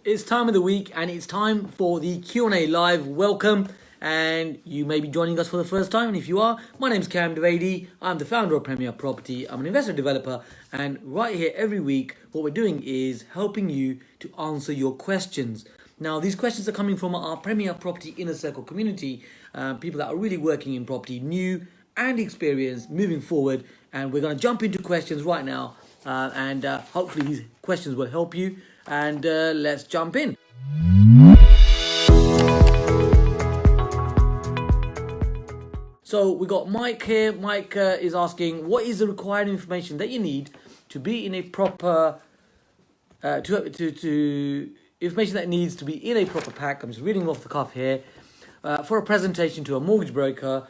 it's time of the week and it's time for the Q&A live. Welcome, and you may be joining us for the first time, and if you are, my name's Kam Dovedi. I'm the founder of Premier Property. I'm an investor developer, and right here every week what we're doing is helping you to answer your questions. Now, these questions are coming from our Premier Property Inner Circle community, people that are really working in property, new and experienced, moving forward, and we're going to jump into questions right now, and hopefully these questions will help you, and let's jump in. So we got Mike here. Mike is asking, what is the required information that you need to be in a proper information that needs to be in a proper pack? I'm just reading off the cuff here. For a presentation to a mortgage broker,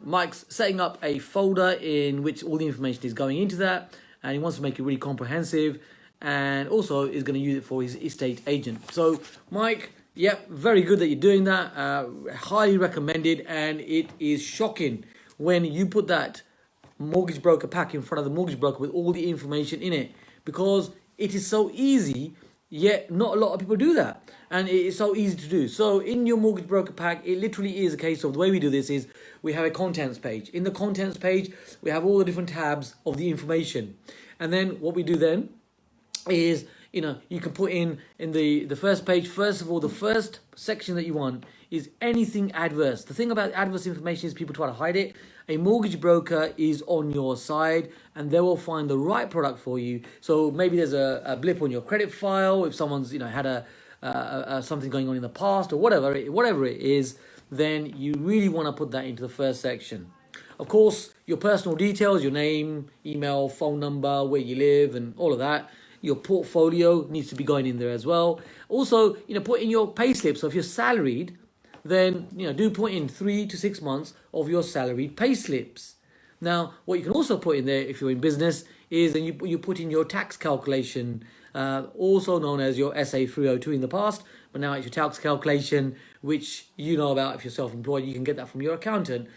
Mike's setting up a folder in which all the information is going into that, and he wants to make it really comprehensive, and also is going to use it for his estate agent. So Mike, yep, very good that you're doing that. Highly recommended, and it is shocking when you put that mortgage broker pack in front of the mortgage broker with all the information in it, because it is so easy, yet not a lot of people do that, and it is so easy to do. So in your mortgage broker pack, it literally is a case of, the way we do this is we have a contents page. In the contents page, we have all the different tabs of the information, and then what we do then is, you can put in the first page, first of all, the first section that you want is anything adverse. The thing about adverse information is people try to hide it. A mortgage broker is on your side, and they will find the right product for you. So maybe there's a blip on your credit file, if someone's had something going on in the past, or whatever it is, then you really want to put that into the first section. Of course, your personal details, your name, email, phone number, where you live, and all of that. Your portfolio needs to be going in there as well. Also, put in your pay slip. So if you're salaried, then do put in 3 to 6 months of your salaried pay slips. Now, what you can also put in there if you're in business is then you put in your tax calculation, also known as your SA 302 in the past, but now it's your tax calculation, which you know about. If you're self-employed, you can get that from your accountant,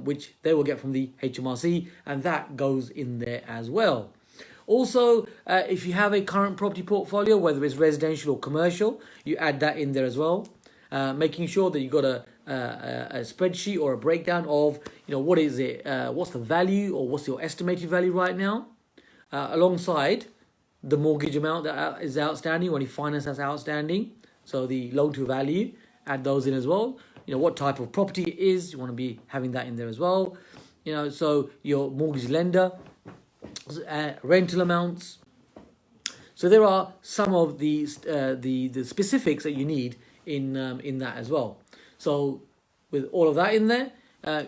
which they will get from the HMRC, and that goes in there as well. Also, if you have a current property portfolio, whether it's residential or commercial, you add that in there as well. Making sure that you've got a spreadsheet or a breakdown of, what is it, what's the value, or what's your estimated value right now, alongside the mortgage amount that is outstanding, or any finance that's outstanding. So the loan to value, add those in as well. What type of property it is, you want to be having that in there as well. So your mortgage lender, rental amounts. So there are some of the specifics that you need in that as well. So with all of that in there,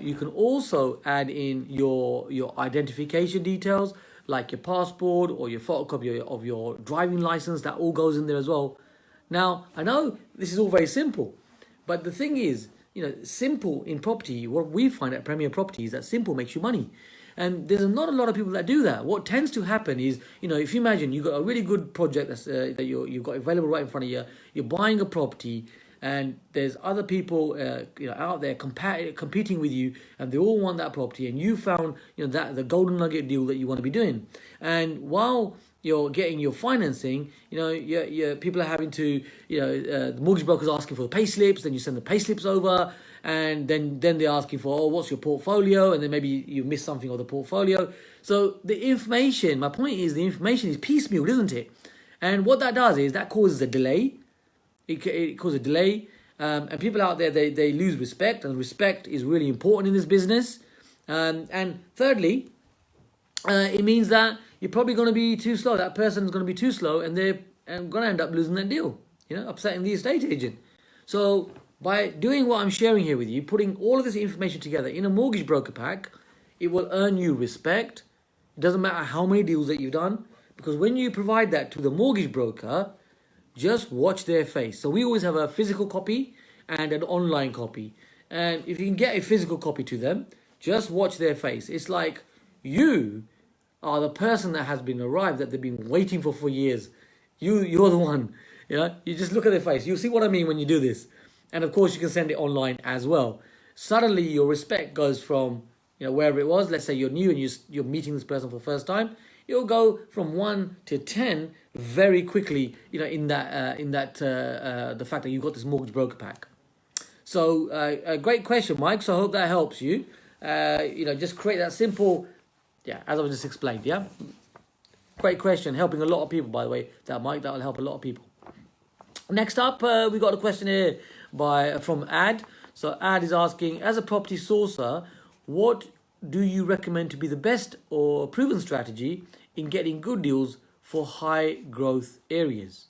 you can also add in your identification details, like your passport or your photocopy of your driving license. That all goes in there as well. Now, I know this is all very simple, but the thing is, simple in property, what we find at Premier Property is that simple makes you money. And there's not a lot of people that do that. What tends to happen is, if you imagine you've got a really good project that you've got available right in front of you, you're buying a property, and there's other people out there competing with you, and they all want that property, and you found that the golden nugget deal that you want to be doing. And while you're getting your financing, people are having to, the mortgage broker's asking for the pay slips, then you send the pay slips over, and then they're asking for, what's your portfolio? And then maybe you miss something of the portfolio. So the information, my point is, the information is piecemeal, isn't it? And what that does is that causes a delay. It causes a delay. And people out there, they lose respect, and respect is really important in this business. And thirdly, it means that you're probably going to be too slow. That person is going to be too slow, and they're going to end up losing that deal, upsetting the estate agent. So by doing what I'm sharing here with you, putting all of this information together in a mortgage broker pack, it will earn you respect. It doesn't matter how many deals that you've done, because when you provide that to the mortgage broker, just watch their face. So we always have a physical copy and an online copy. And if you can get a physical copy to them, just watch their face. It's like you are the person that has been arrived, that they've been waiting for years. You're the one. You just look at their face. You'll see what I mean when you do this. And of course, you can send it online as well. Suddenly, your respect goes from wherever it was. Let's say you're new and you're meeting this person for the first time. you'll go from 1 to 10 very quickly, in the fact that you've got this mortgage broker pack. So a great question, Mike. So I hope that helps you. Just create that simple, as I just explained, Great question, helping a lot of people, by the way, that will help a lot of people. Next up, we got a question here from Ad. So Ad is asking, as a property sourcer, what do you recommend to be the best or proven strategy in getting good deals for high growth areas?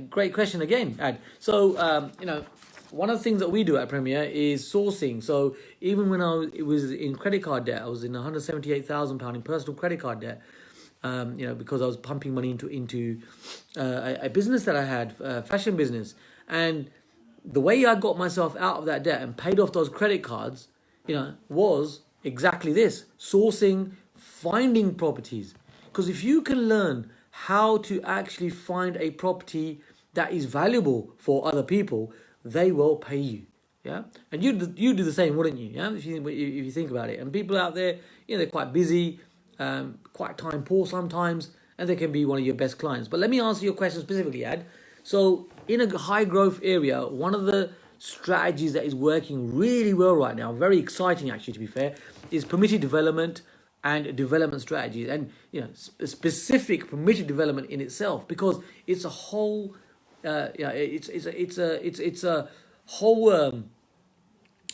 Great question again, Ad. So, one of the things that we do at Premier is sourcing. So even when it was in credit card debt, I was in £178,000 in personal credit card debt, because I was pumping money into a business that I had, a fashion business. And the way I got myself out of that debt and paid off those credit cards, was exactly this: sourcing, finding properties. Because if you can learn how to actually find a property that is valuable for other people, they will pay you. And you do the same, wouldn't you? If you think about it. And people out there, they're quite busy, quite time poor sometimes, and they can be one of your best clients. But let me answer your question specifically, Ad. So in a high growth area, one of the strategies that is working really well right now, very exciting actually to be fair, is permitted development and development strategies, and specific permitted development in itself, because it's a whole it's a whole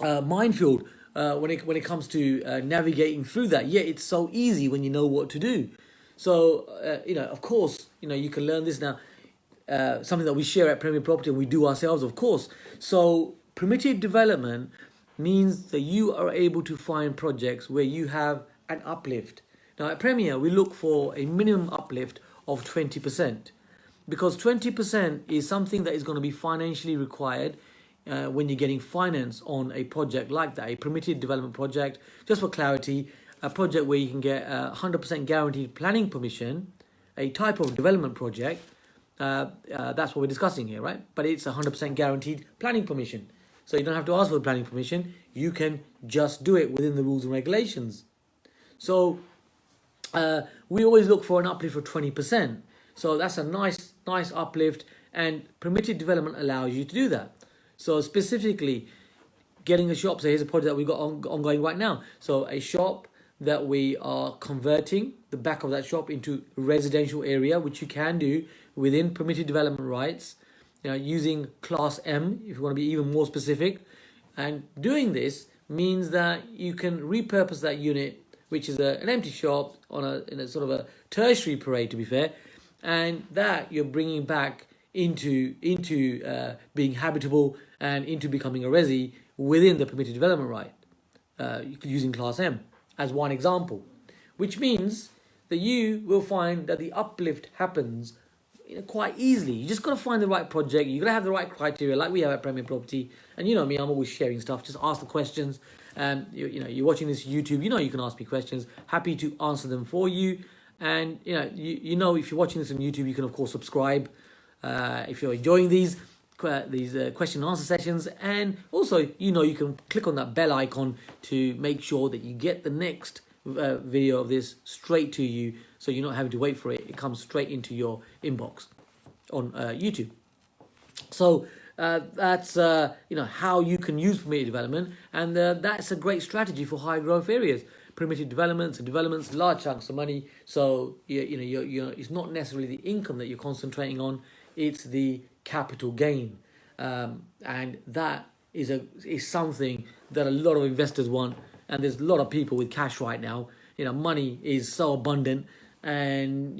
minefield when it comes to navigating through that. It's so easy when you know what to do. So of course, you can learn this now. Something that we share at Premier Property and we do ourselves, of course. So permitted development means that you are able to find projects where you have an uplift. Now at Premier, we look for a minimum uplift of 20%, because 20% is something that is going to be financially required when you're getting finance on a project like that, a permitted development project. Just for clarity, a project where you can get 100% guaranteed planning permission, a type of development project. That's what we're discussing here, right? But it's 100% guaranteed planning permission. So you don't have to ask for the planning permission. You can just do it within the rules and regulations. So we always look for an uplift of 20%. So that's a nice uplift, and permitted development allows you to do that. So specifically, getting a shop. So here's a project that we've got ongoing right now. So a shop that we are converting the back of that shop into a residential area, which you can do within permitted development rights, using Class M, if you want to be even more specific. And doing this means that you can repurpose that unit, which is an empty shop in a sort of a tertiary parade, to be fair, and that you're bringing back into being habitable and into becoming a resi within the permitted development right, using Class M as one example, which means that you will find that the uplift happens quite easily. You just got to find the right project. You got to have the right criteria, like we have at Premier Property. And you know me, I'm always sharing stuff. Just ask the questions. You're watching this YouTube. You can ask me questions. Happy to answer them for you. And if you're watching this on YouTube, you can of course subscribe if you're enjoying these question and answer sessions. And also, you can click on that bell icon to make sure that you get the next video of this straight to you, so you're not having to wait for it. It comes straight into your inbox on YouTube. So that's how you can use permitted development, and that's a great strategy for high growth areas. Permitted developments, large chunks of money. So it's not necessarily the income that you're concentrating on; it's the capital gain, and that is something that a lot of investors want. And there's a lot of people with cash right now. Money is so abundant, and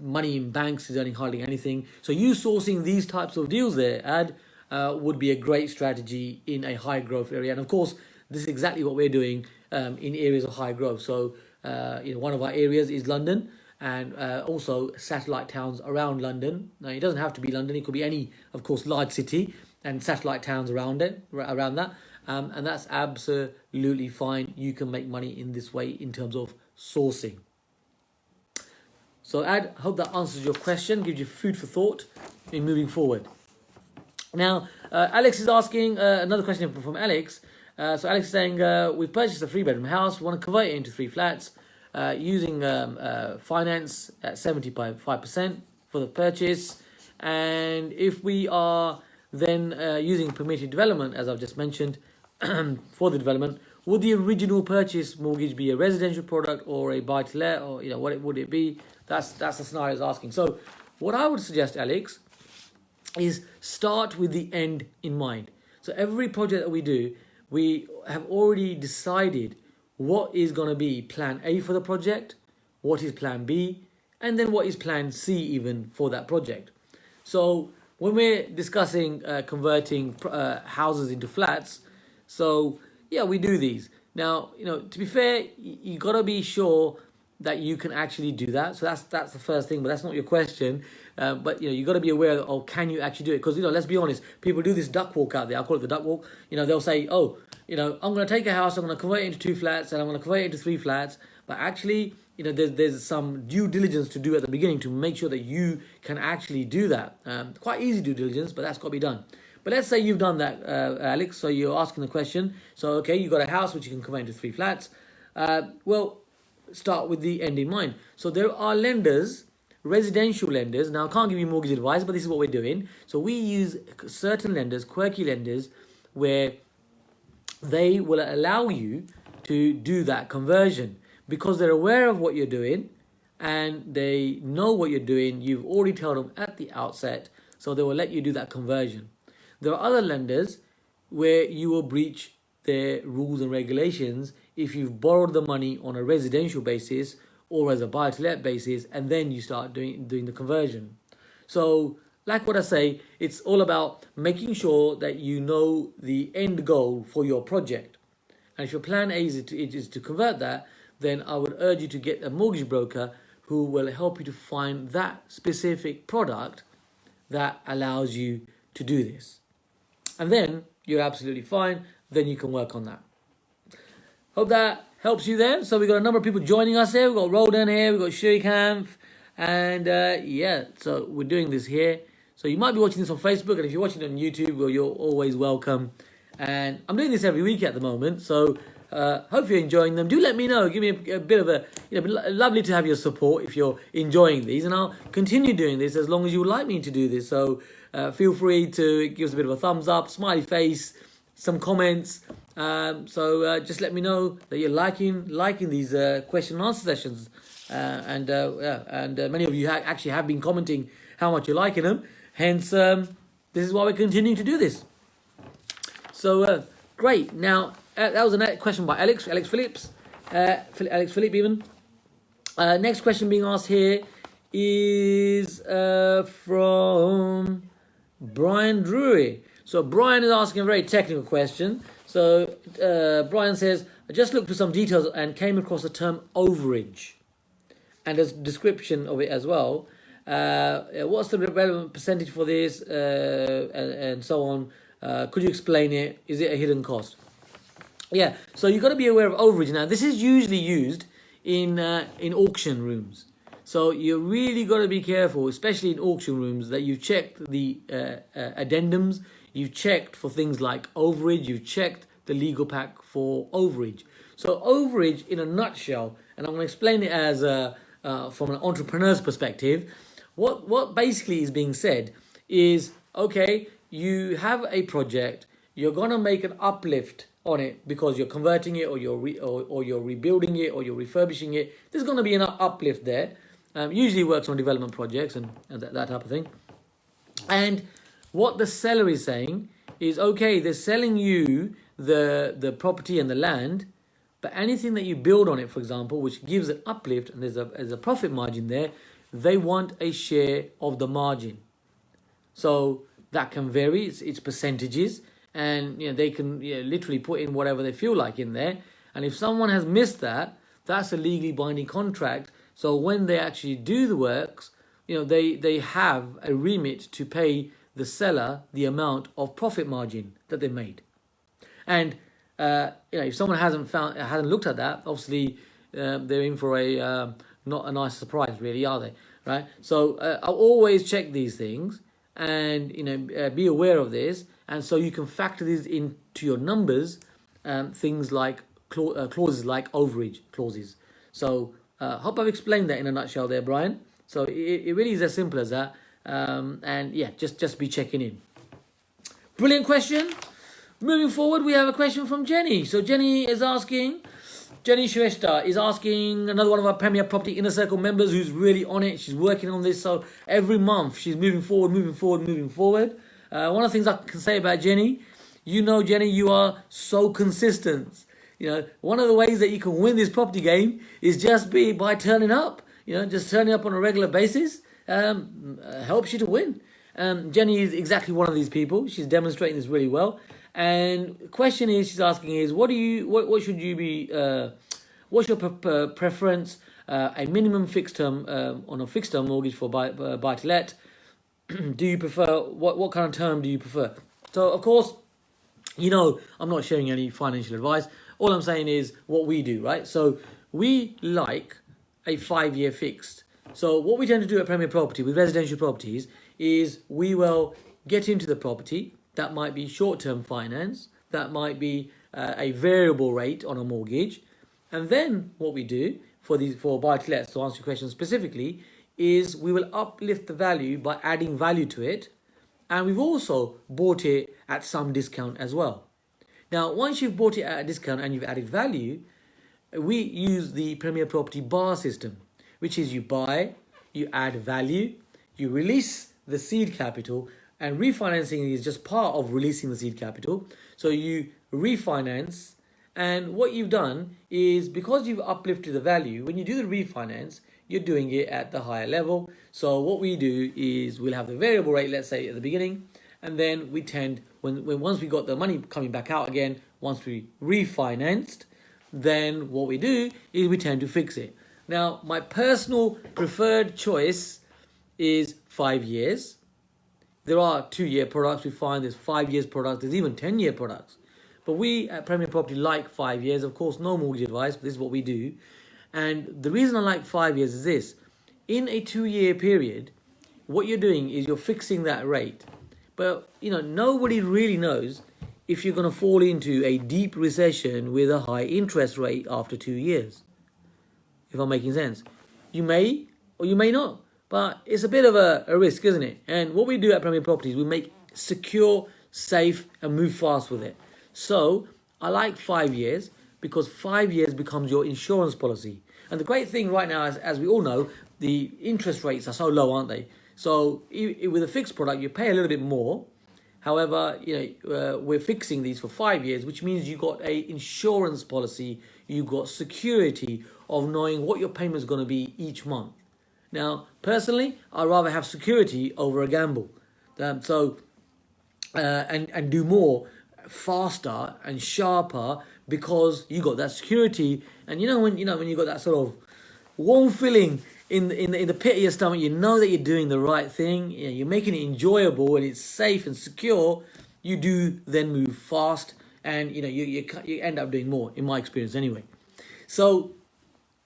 money in banks is earning hardly anything. So you sourcing these types of deals there, would be a great strategy in a high growth area. And of course, this is exactly what we're doing in areas of high growth. So one of our areas is London, and also satellite towns around London. Now it doesn't have to be London; it could be any, of course, large city and satellite towns around that. And that's absolutely fine. You can make money in this way in terms of sourcing. So I hope that answers your question, gives you food for thought in moving forward. Now, Alex is asking another question from Alex. So Alex is saying, we've purchased a 3-bedroom house. We want to convert it into 3 flats. using finance at 75% for the purchase. And if we are then using permitted development, as I've just mentioned, for the development, would the original purchase mortgage be a residential product or a buy-to-let, or what would it be? That's the scenario it's asking. So what I would suggest, Alex, is start with the end in mind. So every project that we do, we have already decided what is going to be plan A for the project, what is plan B, and then what is plan C even for that project. So when we're discussing converting houses into flats, so yeah, we do these. Now, to be fair, you got to be sure that you can actually do that. So that's the first thing, but that's not your question. But you got to be aware of, can you actually do it? Because let's be honest, people do this duck walk out there. I call it the duck walk. They'll say, I'm going to take a house, I'm going to convert it into 2 flats, and I'm going to convert it into 3 flats. But actually, there's some due diligence to do at the beginning to make sure that you can actually do that. Quite easy due diligence, but that's got to be done. But let's say you've done that, Alex. So you're asking the question. So okay, you've got a house which you can convert into 3 flats. Well, start with the end in mind. So there are lenders, residential lenders. Now I can't give you mortgage advice, but this is what we're doing. So we use certain lenders, quirky lenders, where they will allow you to do that conversion because they're aware of what you're doing and they know what you're doing. You've already told them at the outset, so they will let you do that conversion. There are other lenders where you will breach their rules and regulations if you've borrowed the money on a residential basis or as a buy-to-let basis, and then you start doing the conversion. So, like what I say, it's all about making sure that you know the end goal for your project. And if your plan A is to convert that, then I would urge you to get a mortgage broker who will help you to find that specific product that allows you to do this. And then you're absolutely fine. Then you can work on that. Hope that helps you then. So we've got a number of people joining us here. We've got Rodan here. We've got Shurikamp. And yeah, so we're doing this here. So you might be watching this on Facebook. And if you're watching it on YouTube, well, you're always welcome. And I'm doing this every week at the moment. So hope you're enjoying them. Do let me know. Give me a bit of a, lovely to have your support if you're enjoying these. And I'll continue doing this as long as you would like me to do this. So feel free to give us a bit of a thumbs up, smiley face, some comments. So just let me know that you're liking these question and answer sessions. And many of you actually have been commenting how much you're liking them. Hence, this is why we're continuing to do this. So great. Now, that was a question by Alex Phillips. Alex Phillip even. Next question being asked here is from Brian Drury. So Brian is asking a very technical question. So Brian says, I just looked for some details and came across the term overage. And there's a description of it as well. What's the relevant percentage for this and so on? Could you explain it? Is it a hidden cost? Yeah, so you've got to be aware of overage. Now, this is usually used in auction rooms. So you really got to be careful, especially in auction rooms, that you've checked the addendums, you've checked for things like overage, you've checked the legal pack for overage. So overage, in a nutshell, and I'm going to explain it as from an entrepreneur's perspective, what basically is being said is, okay, you have a project, you're going to make an uplift on it because you're converting it or you're rebuilding it or you're refurbishing it. There's going to be an uplift there. Usually works on development projects and that type of thing. And what the seller is saying is, okay, they're selling you the property and the land, but anything that you build on it, for example, which gives an uplift and there's a profit margin there, they want a share of the margin. So that can vary, it's percentages, and they can literally put in whatever they feel like in there. And if someone has missed that, that's a legally binding contract. So when they actually do the works, they have a remit to pay the seller the amount of profit margin that they made. And if someone hasn't looked at that, obviously they're in for a not a nice surprise, really, are they? Right? So I'll always check these things and be aware of this, and so you can factor these into your numbers. Things like clauses like overage clauses. So Hope I've explained that in a nutshell there, Brian. So it really is as simple as that. And yeah, just be checking in. Brilliant question. Moving forward, we have a question from Jenny. So Jenny Shrestha is asking, another one of our Premier Property Inner Circle members who's really on it. She's working on this. So every month she's moving forward. One of the things I can say about Jenny, Jenny, you are so consistent. One of the ways that you can win this property game is just by turning up. Just turning up on a regular basis helps you to win. Jenny is exactly one of these people. She's demonstrating this really well. And the question she's asking is, what's your preference? A minimum fixed term on a fixed term mortgage for buy to let. Do you prefer what kind of term do you prefer? So of course, I'm not sharing any financial advice. All I'm saying is what we do, right? So we like a 5-year fixed. So what we tend to do at Premier Property with residential properties is we will get into the property. That might be short-term finance. That might be a variable rate on a mortgage. And then what we do for buy-to-lets, to answer your question specifically, is we will uplift the value by adding value to it. And we've also bought it at some discount as well. Now, once you've bought it at a discount and you've added value, we use the Premier Property bar system, which is you buy, you add value, you release the seed capital, and refinancing is just part of releasing the seed capital. So you refinance, and what you've done is, because you've uplifted the value, when you do the refinance, you're doing it at the higher level. So what we do is we'll have the variable rate, let's say at the beginning, and then we tend, once we got the money coming back out again, once we refinanced, then what we do is we tend to fix it. Now, my personal preferred choice is 5 years. There are 2-year products we find, there's 5 years products, there's even 10-year products. But we at Premier Property like 5 years. Of course, no mortgage advice, but this is what we do. And the reason I like 5 years is this. In a 2-year period, what you're doing is you're fixing that rate. But, nobody really knows if you're going to fall into a deep recession with a high interest rate after 2 years. If I'm making sense. You may or you may not. But it's a bit of a risk, isn't it? And what we do at Premier Properties, we make secure, safe, and move fast with it. So I like 5 years because 5 years becomes your insurance policy. And the great thing right now, as we all know, the interest rates are so low, aren't they? So with a fixed product, you pay a little bit more. However, we're fixing these for 5 years, which means you've got a insurance policy. You've got security of knowing what your payment is going to be each month. Now, personally, I'd rather have security over a gamble. And do more faster and sharper because you got that security. And when you got that sort of warm feeling in the pit of your stomach, you know that you're doing the right thing. You're making it enjoyable and it's safe and secure. You do then move fast, and you end up doing more. In my experience, anyway. So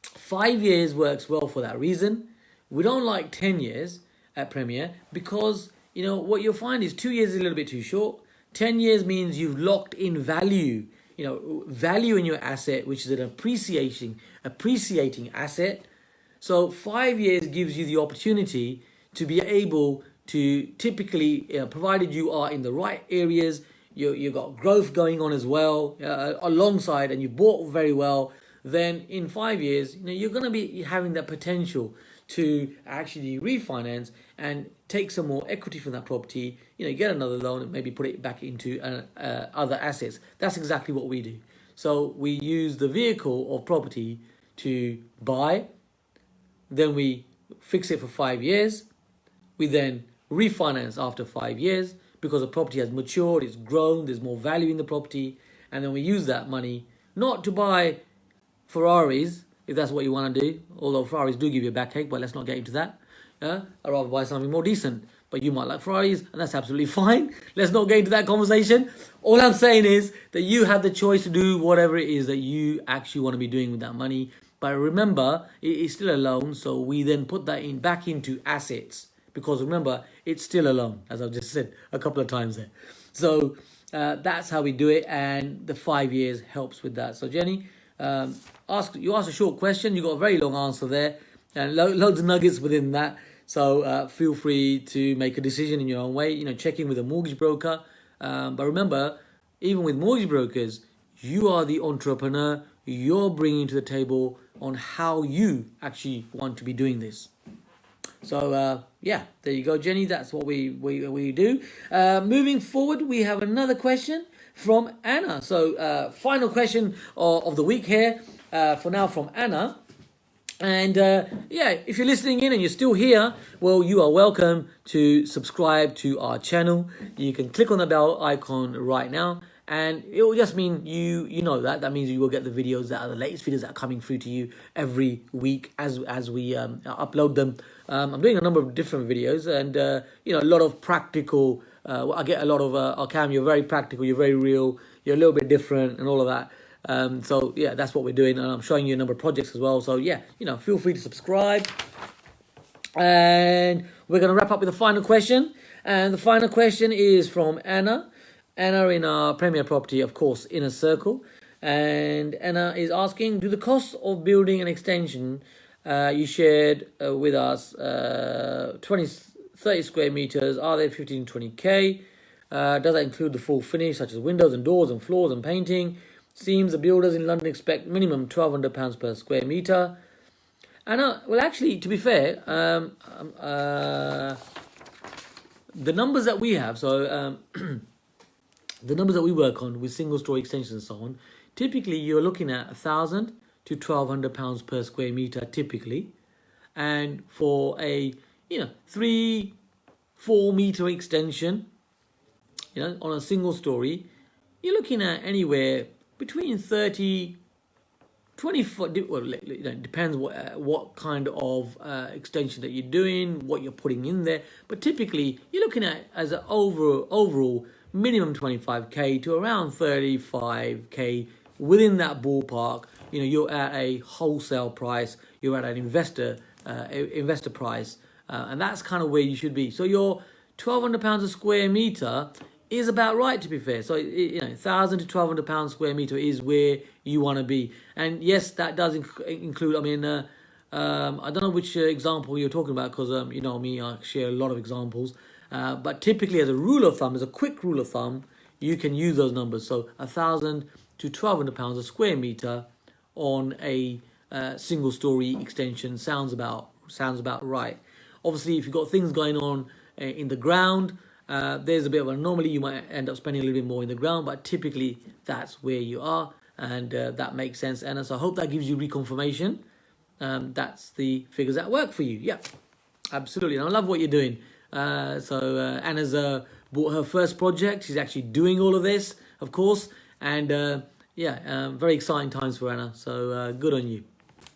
5 years works well for that reason. We don't like 10 years at Premier because, what you'll find is 2 years is a little bit too short. 10 years means you've locked in value, value in your asset, which is an appreciating asset. So 5 years gives you the opportunity to be able to typically, provided you are in the right areas, you've got growth going on as well alongside, and you bought very well, then in 5 years, you're going to be having that potential to actually refinance and take some more equity from that property, get another loan and maybe put it back into other assets. That's exactly what we do. So we use the vehicle of property to buy, then we fix it for 5 years, we then refinance after 5 years because the property has matured, it's grown, there's more value in the property, and then we use that money not to buy Ferraris, if that's what you want to do, although Ferraris do give you a backache, but let's not get into that. I'd rather buy something more decent, but you might like Ferraris, and that's absolutely fine. Let's not get into that conversation. All I'm saying is that you have the choice to do whatever it is that you actually want to be doing with that money. But remember, it is still a loan, so we then put that back into assets, because remember, it's still a loan, as I've just said a couple of times there. So that's how we do it, and the 5 years helps with that. So Jenny, You asked a short question, you got a very long answer there, and loads of nuggets within that. So feel free to make a decision in your own way. Check in with a mortgage broker. But remember, even with mortgage brokers, you are the entrepreneur. You're bringing to the table on how you actually want to be doing this. So there you go, Jenny. That's what we do. Moving forward, we have another question from Anna. So final question of the week here for now from Anna. And if you're listening in and you're still here, well, you are welcome to subscribe to our channel. You can click on the bell icon right now, and it will just mean you know that means you will get the videos that are the latest videos that are coming through to you every week as we upload them. I'm doing a number of different videos, and a lot of practical. I get a lot of Cam, you're very practical, you're very real, you're a little bit different, and all of that. That's what we're doing, and I'm showing you a number of projects as well. So feel free to subscribe. And we're going to wrap up with the final question, and the final question is from Anna in our premier property, of course, Inner Circle. And Anna is asking, do the costs of building an extension you shared with us 30 square meters, are they 15 to 20k? Does that include the full finish such as windows and doors and floors and painting? Seems the builders in London expect minimum £1,200 per square metre. And well, actually, to be fair, the numbers that we have, so the numbers that we work on with single-story extensions and so on, typically you're looking at £1,000 to £1,200 per square metre, typically. And for a 3-4 metre extension, on a single story, you're looking at anywhere between 30, 24, well, it depends what kind of extension that you're doing, what you're putting in there. But typically, you're looking at as an overall minimum 25k to around 35k. Within that ballpark, you're at a wholesale price, you're at an investor price, and that's kind of where you should be. So your £1,200 a square metre is about right, to be fair. So £1,000 to £1,200 square metre is where you want to be. And yes, that does include. I mean, I don't know which example you're talking about, because me, I share a lot of examples. But typically, as a rule of thumb, as a quick rule of thumb, you can use those numbers. So £1,000 to £1,200 a square metre on a single story extension sounds about right. Obviously, if you've got things going on in the ground, there's a bit of an anomaly. You might end up spending a little bit more in the ground, but typically that's where you are, and that makes sense, Anna. So I hope that gives you reconfirmation. That's the figures that work for you. Yeah, absolutely. And I love what you're doing. So Anna's bought her first project. She's actually doing all of this, of course, and very exciting times for Anna. So good on you.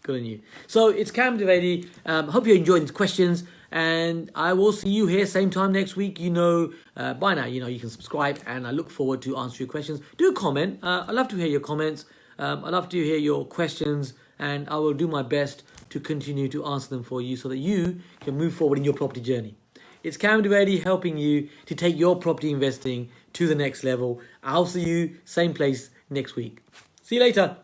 Good on you. So it's Kam Dovedi. Hope you're enjoying these questions. And I will see you here same time next week. By now, you can subscribe, and I look forward to answering your questions. Do comment. I love to hear your comments. I love to hear your questions, and I will do my best to continue to answer them for you so that you can move forward in your property journey. It's Kam Dovedi helping you to take your property investing to the next level. I'll see you same place next week. See you later.